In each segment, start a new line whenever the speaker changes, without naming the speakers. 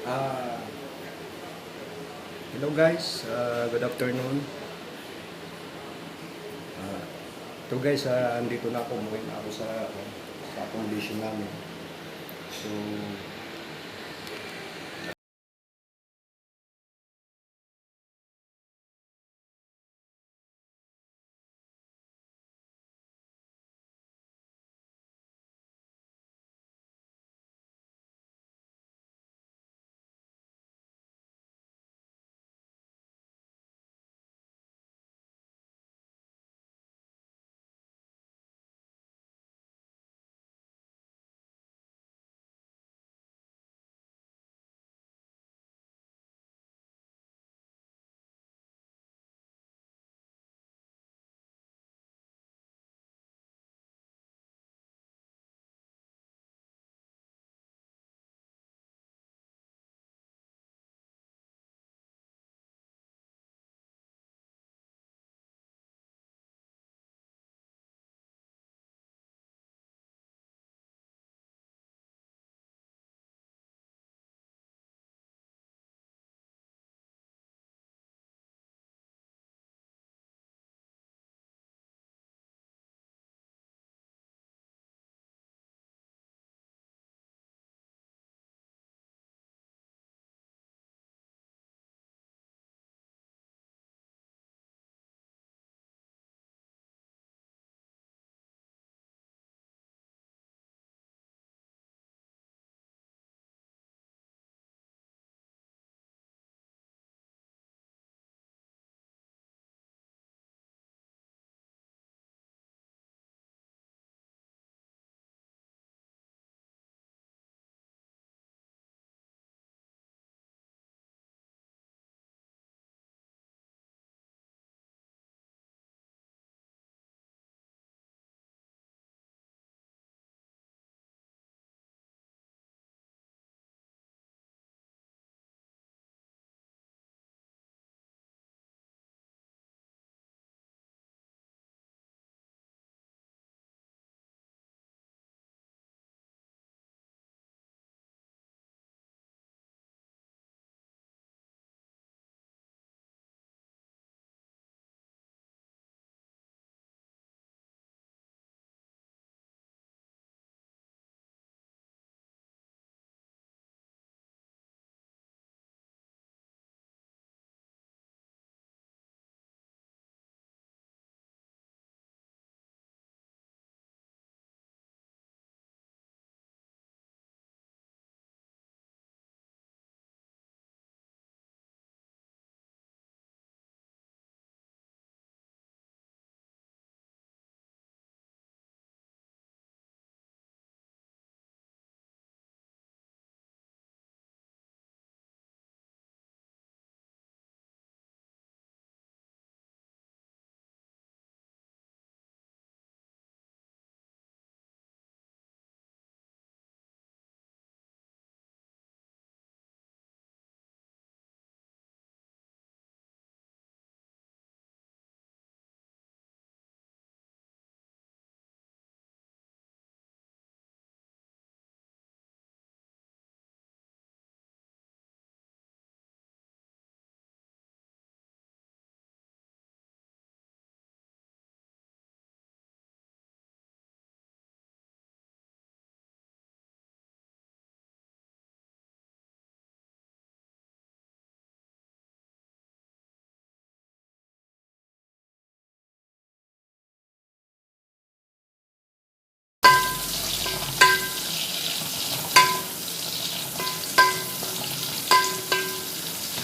Ah, Hello guys, good afternoon. Ito guys, andito na ako, umuwi na ako sa accommodation namin. So,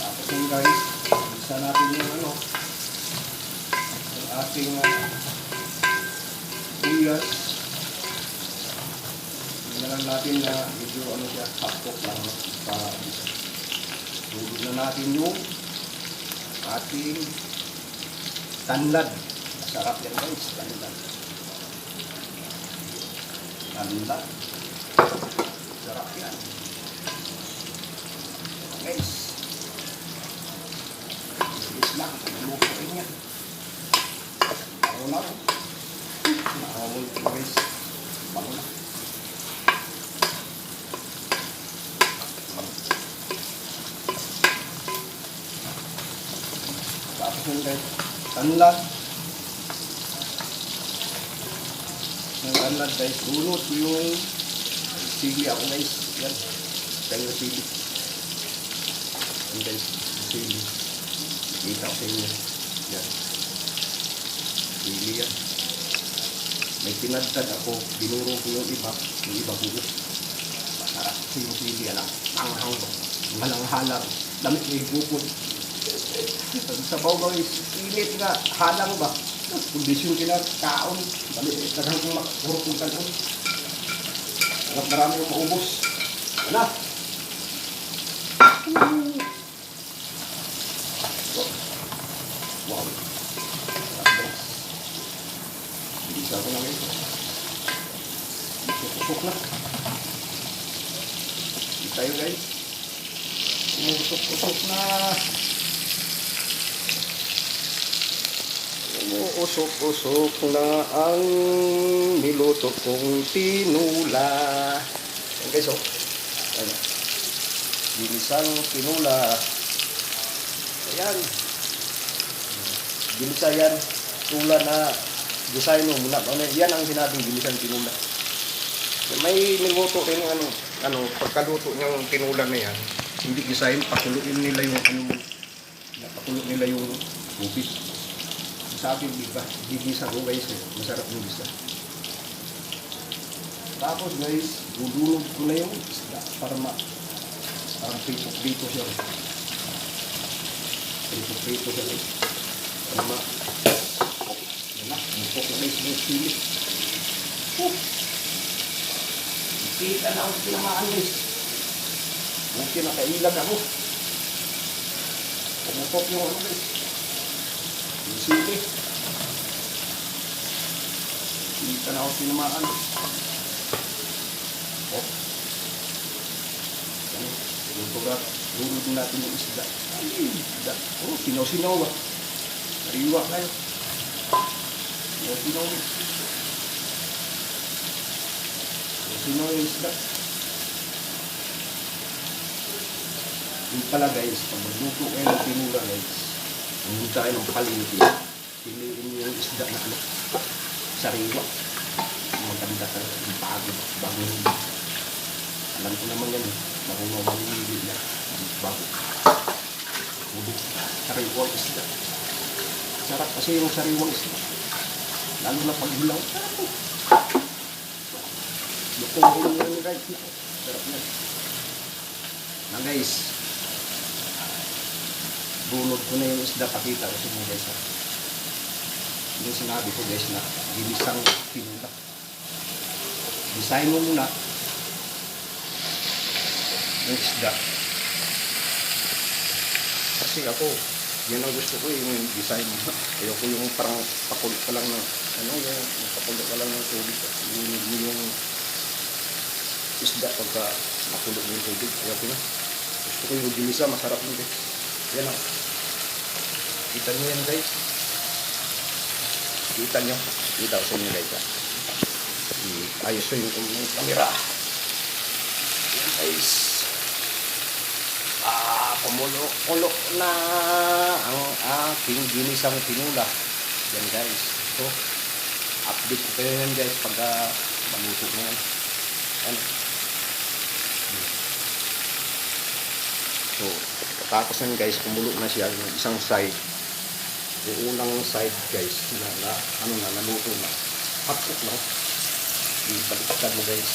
tapos yun guys, isa natin yung yung ating buyas. Tingnan lang natin na medyo siya, hapok lang. Tulog na natin yung ating tanlad. Masarap yan guys, tanlad. Tanlad. Sarap yan. Guys. Bilis lang. Luto rin yan. Ako na rin. Nakawal ko guys. Bango na. Yan guys. Tanlad. Ang tanlad guys. Bunot yung sili ako guys. Yan. Tayo sili. Yan guys. Sili. Kita ko sa inyo. Yan. Sili yan. May pinagtad ako. Binuro ko yung iba. Yung iba buo. Masarap sa yung sili. Yan ang anghang. Malang-halang. Damit na ibukod. Sa baw guys. Init nga. Halang ba? Kondisyon kaon. Balik. Tagang kong makurot kong tagon. Harap marami yung maubos. Ano? Wow. Bisa ko na guys. Pusok na. Hindi tayo guys. Umusok-usok na. Umusok-usok na ang niluto kong tinula. Ayan guys, oh. Ayan. Ginisang tinula. Ayan. Ginisa yan. Tula na design mo muna. Yan ang sinabing ginisang tinula. May niluto rin pagkaluto niyang tinula na yan. Hindi design, pakuluin nila yung pakulo nila yung tubig. Sabi diba, gigisa ko guys, masarap yung gisa. Tapos guys, dudulog ko na yung isda para parang prito siya. Prito siya guys. Para yan na, mupok na guys yung sili. Kita na ako tinamaan guys. Mungkin nakailag ako. Pumupok yung guys. Yung sili. Kita na ako tinamaan. Lulod natin yung isda. Ay, isda. Sinaw-sinaw ba? Nariwa kayo. Sinaw-sinaw guys. Sinaw yung isda. Yung pala guys, pag magluto kayo ng tinula guys, hindi tayo ng palengke, piliin nyo yung isda na sariwa. Maganda talaga, yung bago hindi. Alam ko naman yan, marunong mamimili na, bago. Sariwang isda. Sarap kasi yung sariwang isda. Lalo na pag hilaw, sarap po. Lukong nyo yun guys, sarap na. Na guys, bunod ko na yung isda, pakita ko sa mga guys. Yung sinabi ko guys na ginisang tinula. Design mo muna yung isda. Kasi ako, yan ang gusto ko yung design mo. Ayoko yung parang pakulo ka lang ng yung pakulo ka lang ng tubig. Yung isda pagka makulo yung tubig. Ayoko na. Gusto ko yung ginisa, masarap yun guys. Yan o. Kita nyo yan guys. Kita nyo. Kita ko sa inyo guys. Ayos ko yung camera. Yan guys. Kumulo na ang aking ginisang tinula. Yan guys. So, update ko kayo yan guys pag maluto na yan. Yan. So, tapos yan guys, kumulo na siya yung isang side. Yung unang side guys, naluto na. Hapok na. Baliktad mo guys.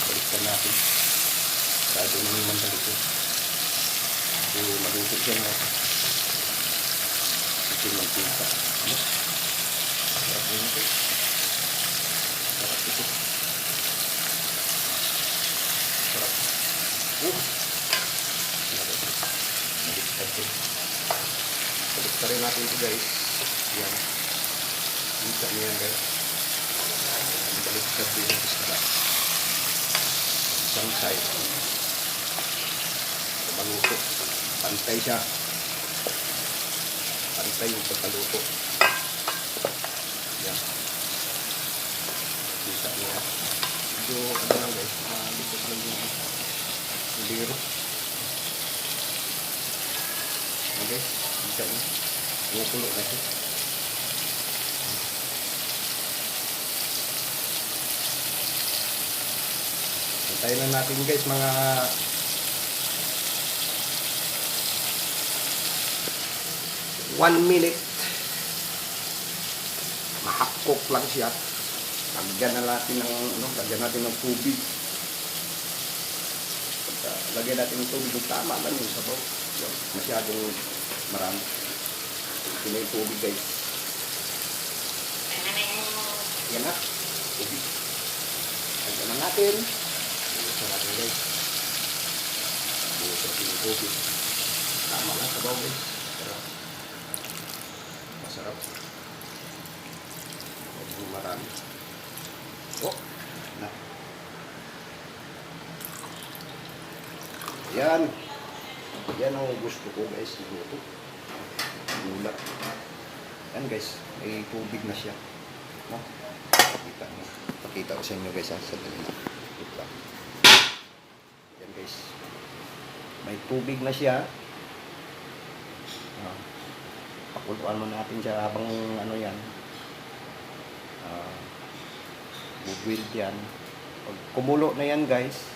Baliktad natin. Rado na naman talito. So, maluto siya na. Ito yung mantika. Sarap yun guys. Sarap ito. Sarap. Baliktad rin natin ito guys. Yan. Kita niyo yan guys. Baliktad din yung isda. Isang side. Maluto. Pantay siya. Pantay yung pagkaluto. Yan. Kita niyo yan. Medyo lang guys. Likot lang yung biro. Okay. Kita niyo. Kumukulo na siya. Hintayin na natin guys mga 1 minute. Mahakok lang siya. Lagyan na natin ng lagyan natin ng tubig. Lagyan natin ng tubig, tama lang yung sabaw. Yan, masyadong marami. Ito na yung tubig guys. Yan na. Tubig. Lagyan na natin. Bukas natin guys. Bukas natin yung tubig. Tama lang sabaw guys. Masarap. Masarap. Medyo marami. Oh. Na. Yan. Yan ang gusto ko guys. Luto. Gula. Yan guys. May tubig na siya. No? Pakita ko sa inyo guys. Sa dali. Yan guys. May tubig na siya. Pakuluan mo natin siya habang ano yan. Bubuild yan. Pag kumulo na yan guys.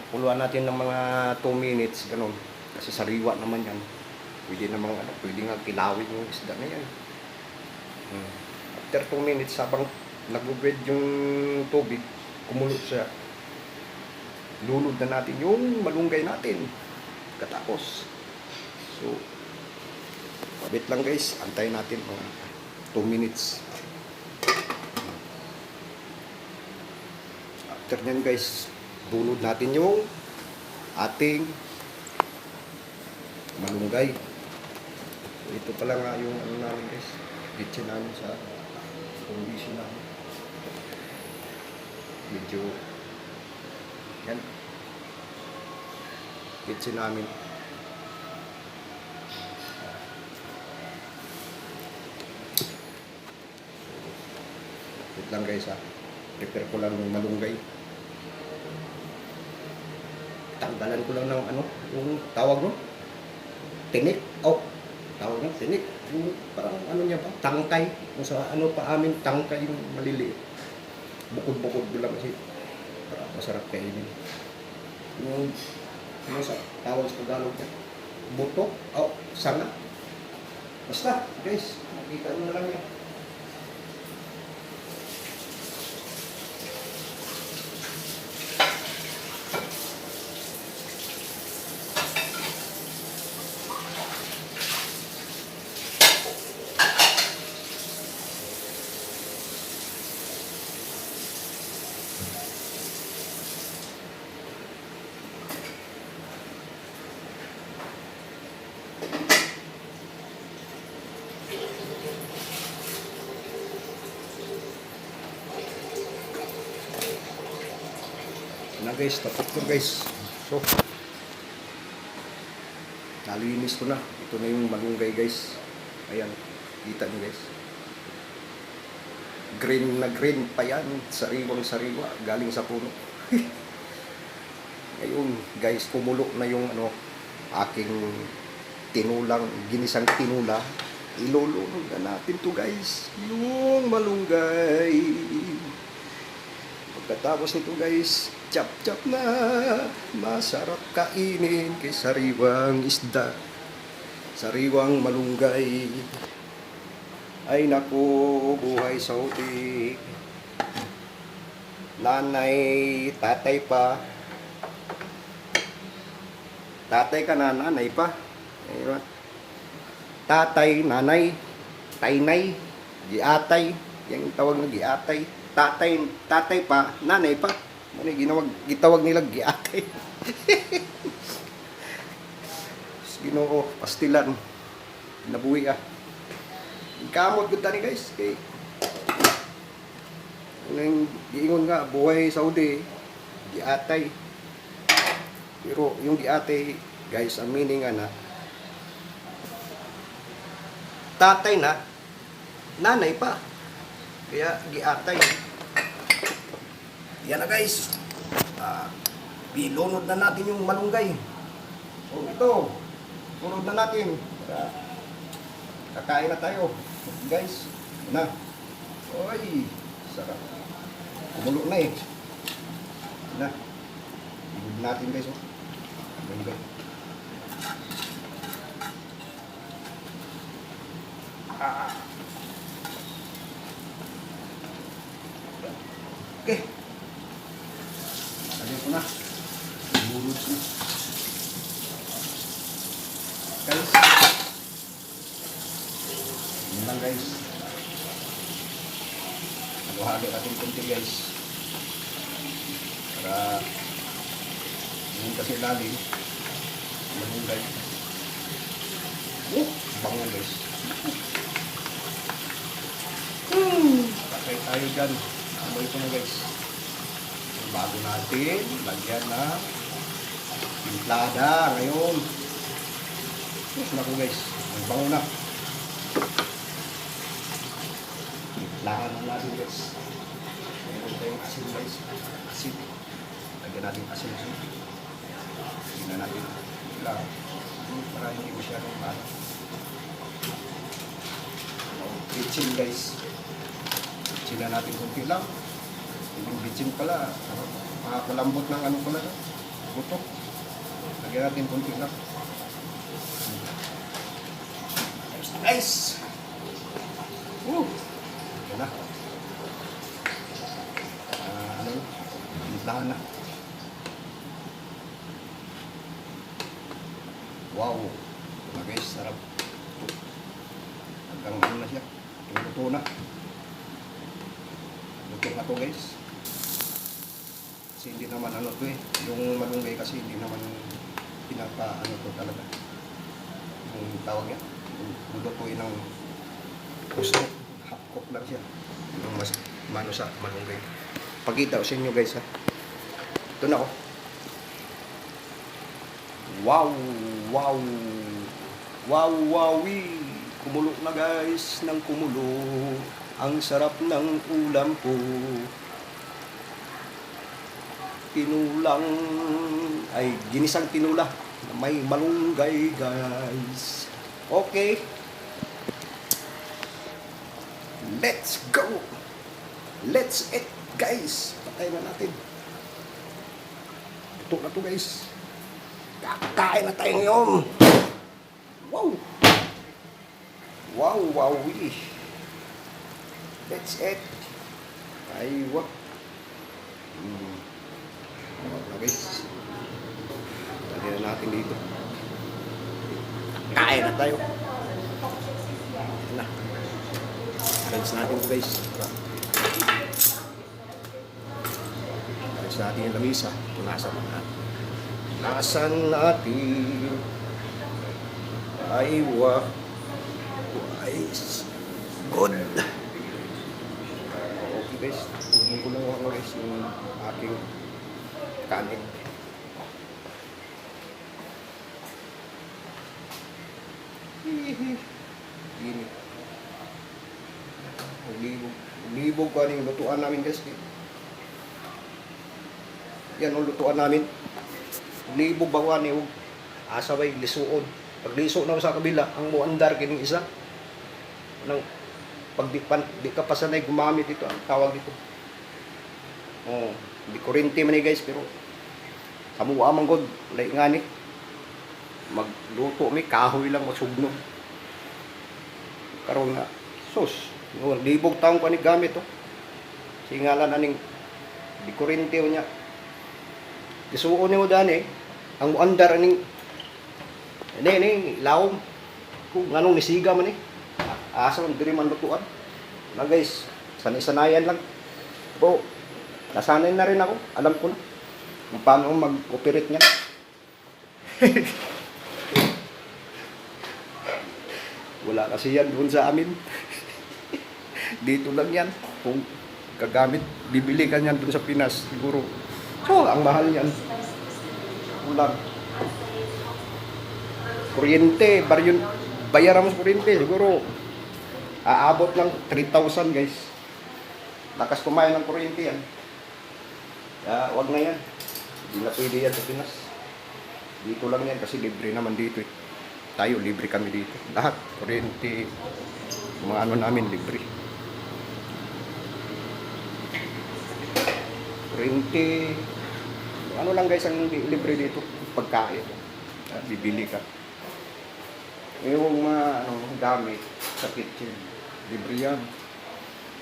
Kuluan natin ng mga 2 minutes, ganun. Kasi sariwa naman yan. Pwede namang pwede nga kilawin yung isda na yan. After 2 minutes, habang nag-bread yung tubig, kumulo siya. Lulod na natin yung malunggay natin. Katapos. So, wait lang guys. Antayin natin 2 minutes. After nyan guys, bunod natin yung ating malunggay. So, ito pala nga yung ano namin guys, kitchen namin sa condition namin. Medyo yan kitchen namin. Wait lang guys ha, prepare ko lang yung malunggay. Tanggalan ko lang ng yung tawag no? Tinik. Oh, tawag ng tinik. Yung parang niya ba? Tangkay. Kung sa pa amin, tangkay yung maliliit. Bukod-bukod ko lang kasi para masarap kainin. Yung sa tawag sa Tagalog niya? Buto. Oh, sanga. Basta, guys, makita nyo na lang yan. Na guys, tapos ko guys. So, nalinis ko na. Ito na yung malunggay guys. Ayan, kita nyo guys. Green na green pa yan. Sariwang sariwa. Galing sa puno. Ngayon guys, kumulo na yung aking tinulang, ginisang tinula. Ilulunod na natin to guys. Yung malunggay. Pagkatapos nito guys, chop-chop na, masarap kainin kay sariwang isda, sariwang malunggay. Ay naku, buhay sa utik. Nanay, tatay pa. Tatay ka na, nanay pa. Ayun. Tatay, nanay, taynay, giatay. Yung tawag na giatay. Tatay pa, nanay pa. Ano gitawag nila giatay. Ginoo, pastilan. Nabuhi ah. Kamot gud tani guys kay nang giingon nga buhay Saudi giatay. Pero yung giatay guys, ang meaning na tatay na, nanay pa. Kaya giatay. Yan na guys. Bilunod na natin yung malunggay. So ito, Tulod na natin. Kakain na tayo. Guys, na. Oy, sarap. Kumulo na eh. Na. Tulod natin guys. Oh. Ganyan. Okay. Lagyan ko na. Bulot na. Guys. Yan lang guys. Halo-halo natin konti guys. Para yung kasi lalim. Manulay. Bango guys. Patay tayo dyan. Amoy ko na guys. Bago natin, lagyan na timplada ngayon. Naku guys, ang bango na. Timplahan na natin guys. Meron tayong asin guys. Asin. Lagyan natin asin. Tingnan natin. Lang. Para hindi masyadong mahal. Bitchin guys. Bitchin na natin kunti lang. Yung bitchin pala, makakalambot ng ano pala, buto. Lagyan natin kunti lang. Nice! Woo! Yan na. Ano yun? Timplahan na. Wow! Ito guys, sarap. Hanggang ano na siya. Luto na. Luto na to guys. Kasi hindi naman ano to eh. Yung malunggay kasi hindi naman pinapa ano to talaga. Yung tawag yan. Lutuin ng gusto. Half cook lang siya. Yung mas mano sa malunggay. Pakita ko sa inyo guys ha. Ito na oh. Wow! Wow! Wow! Wowie! Kumulo na guys ng kumulo. Ang sarap ng ulam ko. Tinulang ay ginisang tinula na may malunggay guys. Okay. Let's go. Let's eat guys. Patay na natin. Ito na to guys. Kakain na tayo ngayon. Wow. Wow, wowie. Let's eat. Aywa. Okay. Lagyan na natin dito. Kain na tayo. Na. Arrange natin ito guys. Arrange natin yung lamisa. Punasan natin. Punasan natin. Aywa. Guys. Good. Okay guys. Kunin ko lang ako guys yung aking kanin. Ini. Libog ko yung lutuan namin guys. Yan ang lutuan namin. Libog bawa ni asaway lisuon. Pag liso na sa kabila, ang muandar kining isa. Nang pag di ka pasanay gumamit ito, ang tawag dito. Oh, di kurente man guys pero kamuha man god lay nga ni magluto mi kahoy lang masugno karon nga sus libog taong ko ni gamit to singalan aning di kurente nya gisuon nimo dani ang muandar aning ni lawom kung nganong nisiga man ni asa man diri man lutuan na guys sanay-sanayan lang po. Nasanay na rin ako. Alam ko na kung paano mag-operate niya. Wala kasi yan doon sa amin. Dito lang yan. Kung gagamit, bibili ka niyan doon sa Pinas. Siguro. So, ang mahal yan. Ulang. Kuryente. Bayaran mo sa kuryente. Siguro, aabot lang 3,000 guys. Lakas kumain ng kuryente yan. Kaya wag na yan. Hindi na pwede yan sa Pinas. Dito lang yan kasi libre naman dito eh. tayo, libre kami dito. Lahat, kuryente, mga ano namin, libre. Kuryente, ano lang guys ang libre dito, pagkain. Bibili ka. Yung mga gamit sa kitchen, libre yan.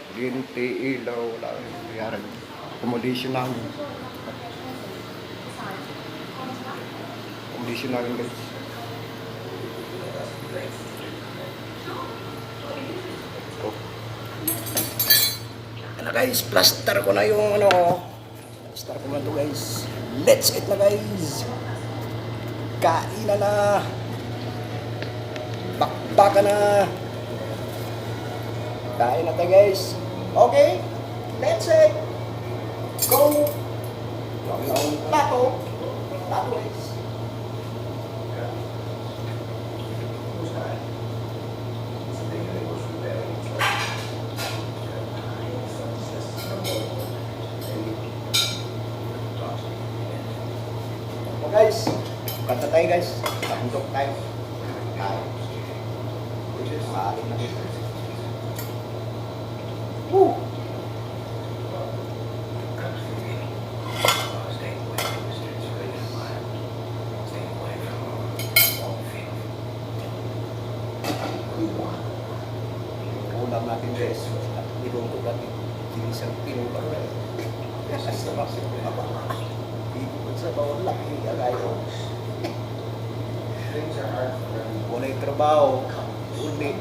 Kuryente, ilaw, wala yung bayaran. Accommodation namin. Accommodation namin guys. Oh. Ano guys, plaster ko na yung plaster ko na to guys. Let's eat na guys. Kain na. Bakbaka na. Kain na tayo guys. Okay, let's eat. Go. Yung tato. Tato guys. Guys, kanta tayo guys. Tandok tayo. Tayo. Maaari na dito. Woo! Ulam natin guys. Nilungkot natin. Sinisang pinulang na. Kasi naman sa bawang laki agayo. Walay trabaho, uli,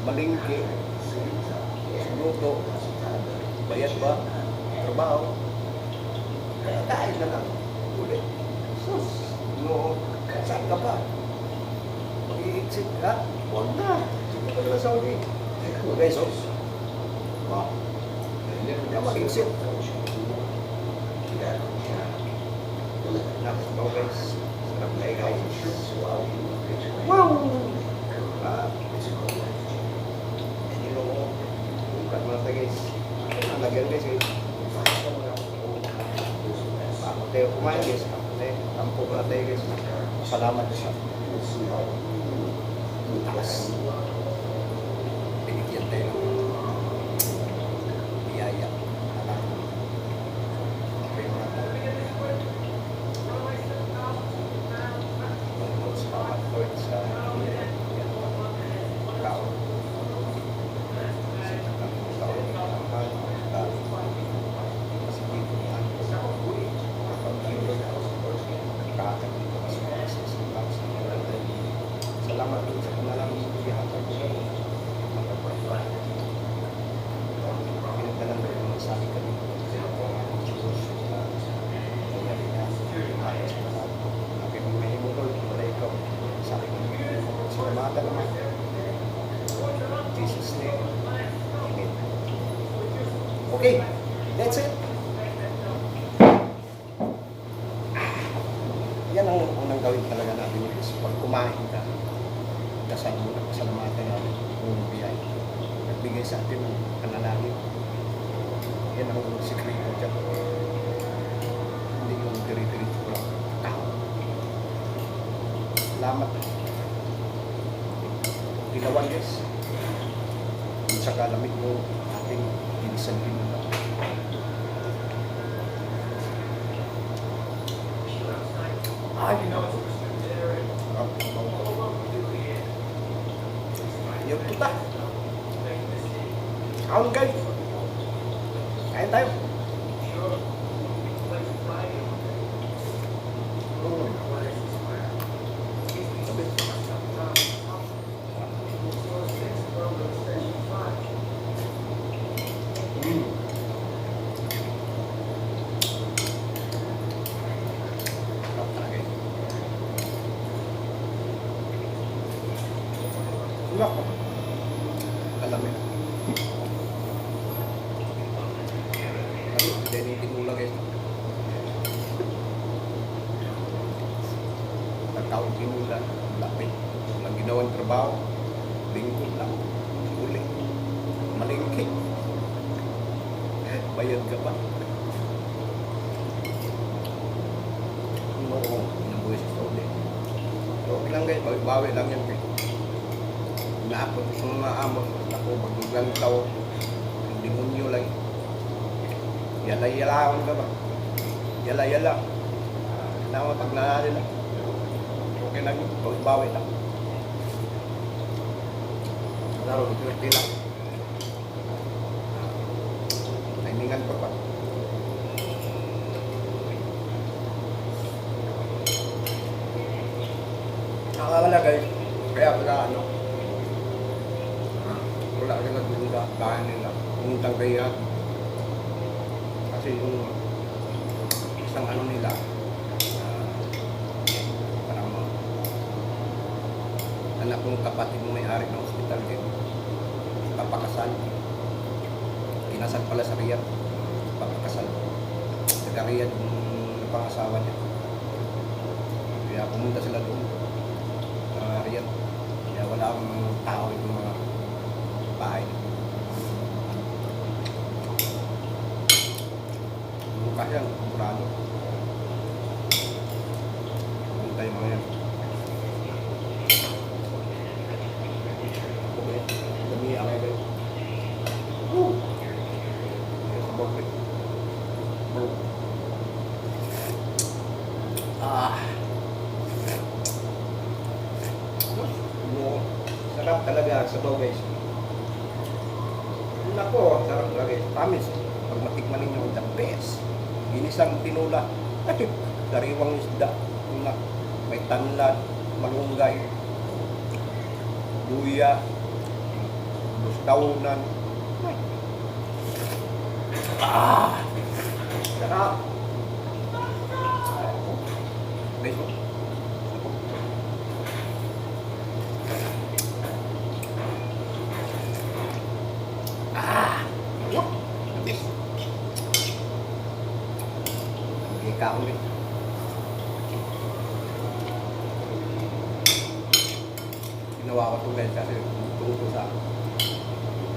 malingki, luto, bayad ba? Trabaho. Kaya kain na lang. Uli. Sus, no, saan ka ba? Mag-i-exit ka? Huwag na. Sige ka na sa uli. Okay, so. Wow. Kaya mag-exit. Nakasama guys. Sarap na guys. Wow! Hindi mo bukat mo na tayo guys. Lagyan guys eh. Paano tayo kumain guys. Tampo na tayo guys. Salamat sa takas. Binigyan tayo biyaya. Salamat din sa kanalang bihatan ko. Pinagdalang ko yung sabi kami. Salamatan naman. Jesus name. Amen. Okay, that's it. Yan ang unang gawin talaga natin is pag kumain ka, dasal mo na pasalamatan natin kung biyay. Nagbigay sa atin ng panalangin. Yan ang sikreto dyan. Hindi yung diri-dirito ko lang. Tao. Salamat. Ginawan guys. Kung sa kalamig mo ating inisan pinula. Ay, ginawa. Yung tuta. Kaon guys. Kain tayo. Nako. Alamig. Ano, dinitin mo lang guys. Nagtaon tinula, lapit. Ang ginawang trabaho, lingkod lang. Uli. Malingki. Bayad ka pa. Oo, nabuhay sa Saudi.
Okay lang guys, bawi-bawi lang yan guys. Naapot sa mga amo, ako magdugang tao, ang demonyo lang. Yala-yalaon ka ba? Yala-yala. Tama pag nanalo lang. Okay lang yun, bawi-bawi lang. Laro, swerte lang. Timingan pa pa. Nakakala guys, kaya pala ano, wala ka nagpunta, kaya nila, puntang kaya. Kasi yung isang ano nila, parang anak kong kapatid mo may-ari ng hospital din, papakasal. Kinasal pala sa Riyadh, papakasal. Sa Riyadh yung pangasawa niya. Kaya pumunta sila doon. Riyadh. Kaya wala akong tao yung mga bahay. Bukas yan, murado. Pumunta yung mga yan. Okay, dami ang mga guys. Woo! Kaya sa bawal. Sarap talaga sa to guys. Nako, sarap talaga guys. Promise. Pag matikman ninyo, the best. Ginisang tinula. Sariwang isda. May tanlad, malunggay, luya, bustaunan. Sarap. Guys, kaon din. Ginawa ko ito guys kasi tungkol sa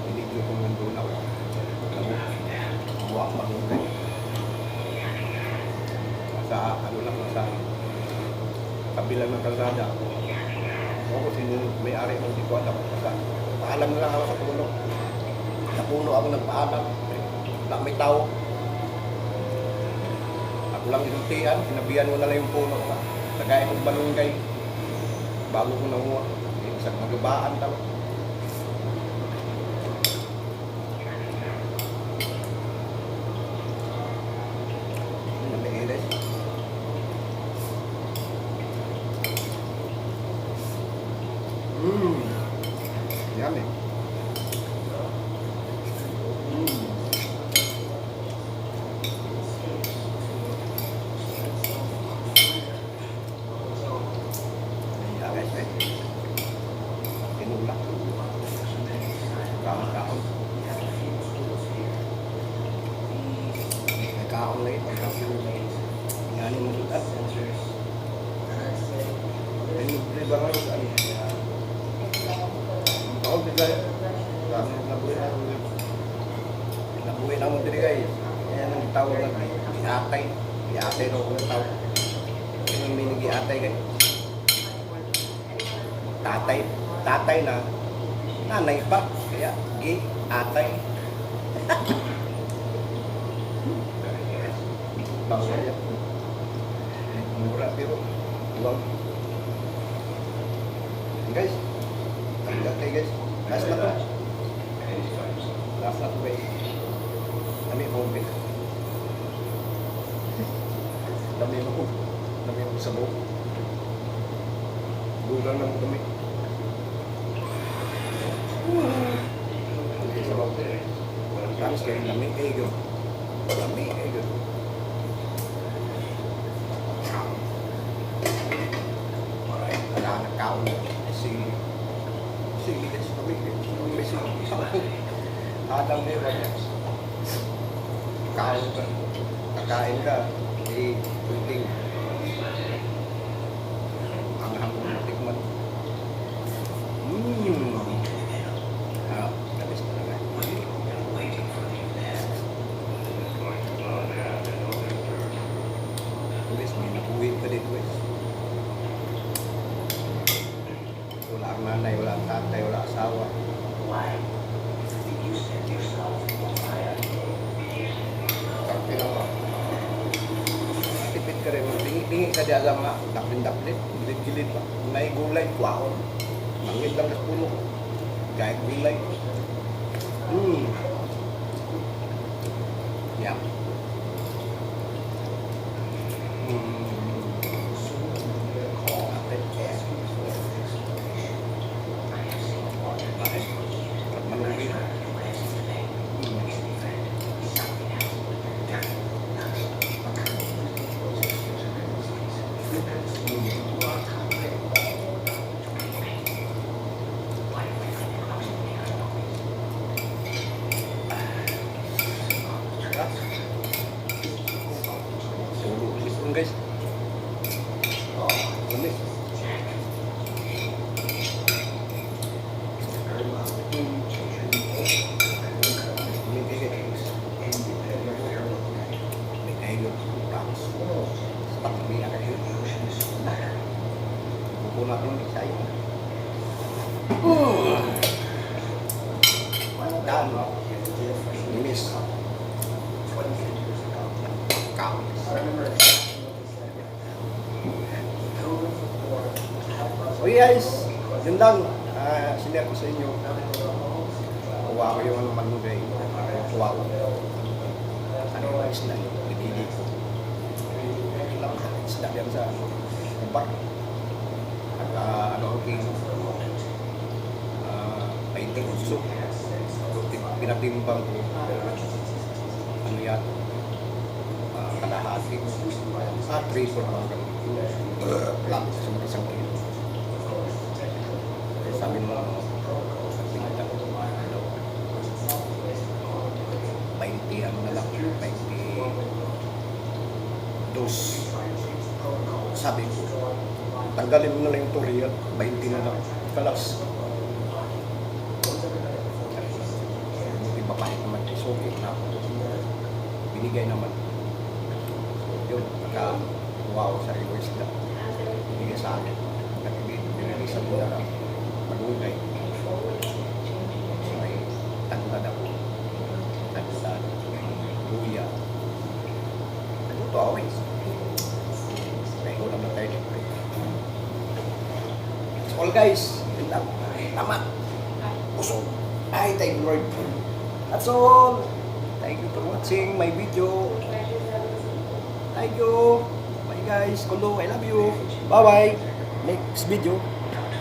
binigyo kong nandun ako. Buwak magulay. Sa ano lang sa kabilang ng kalsada. Ako sino may-ari ng di ko alam. Paalam na lang ako sa puno. Sa puno ako nagpaalam. Wala may tao. Lang inuntian, sinabihan mo na lang yung puno ka. Tagay mong balunggay. Bago ko nanguha. Isang magabaan daw. Maliilis. Yummy. Tinulak. Kaon-kaon. May kaon na ito. Ingani mo dito. Ay, libre ba nga yung kaon sila yun. Nabuhay na mo dito guys. Yan ang tawag na iatay. Iatay na ako ng tawag. Yan ang minigi-atay guys. Tatay na nanay pa kaya atay. Bango yan. Mura pero uwag. Guys, tanggal tayo guys. Last na to. Last na to guys. Dami yung homemade. Dami yung sabog. Gulang lang kami. Tapos kayo lami kayo. Lami kayo. Wala na kaon. Sige guys. Adam na yun. Kaon ka. Kakain ka. Kunting. Ang hanggang matikman. Tapos talaga. Guys, may nabuhin pa dito guys. Bantay, wala asawa. Karpi lang ba? Tipid ka rin. Tingi ka di alam nga. Daplin-daplin. Gilid-gilid ba? May gulay. Wow. Mangit lang sa puno. Kahit gulay. Yeah. Guys, ini dan ini oh guys, yun lang. Sinare ko sa inyo. Kuha ko yung ano manugay. Kuha ko. Ano yung isda yun? Pinili ko. Ilang isda yan sa kumpar. At ano ang king painting uso. Pinatimbang ko. Ano yan? Kalahati. 3 for mga ganun. Lang sa isang kilo. Sabi mo, 20 ano na lang, 22. Sabi ko, tanggalin mo na lang yung Toriel, 20 na lang, kalas. Buti papahit naman, suki na ako. Binigay naman. Yun, nakakuha ko sa reverse na. Binigay sa akin. Binilisan mo na lang. Magugay. So may tangkad ako. Tangkad. Luya. Nagluto ako eh. May ulam na tayo dito. That's all guys. Yun lang. Tama. Pusog. Ay, thank you Lord. That's all. Thank you for watching my video. Thank you. Bye guys. Kulo, I love you. Bye bye. Next video.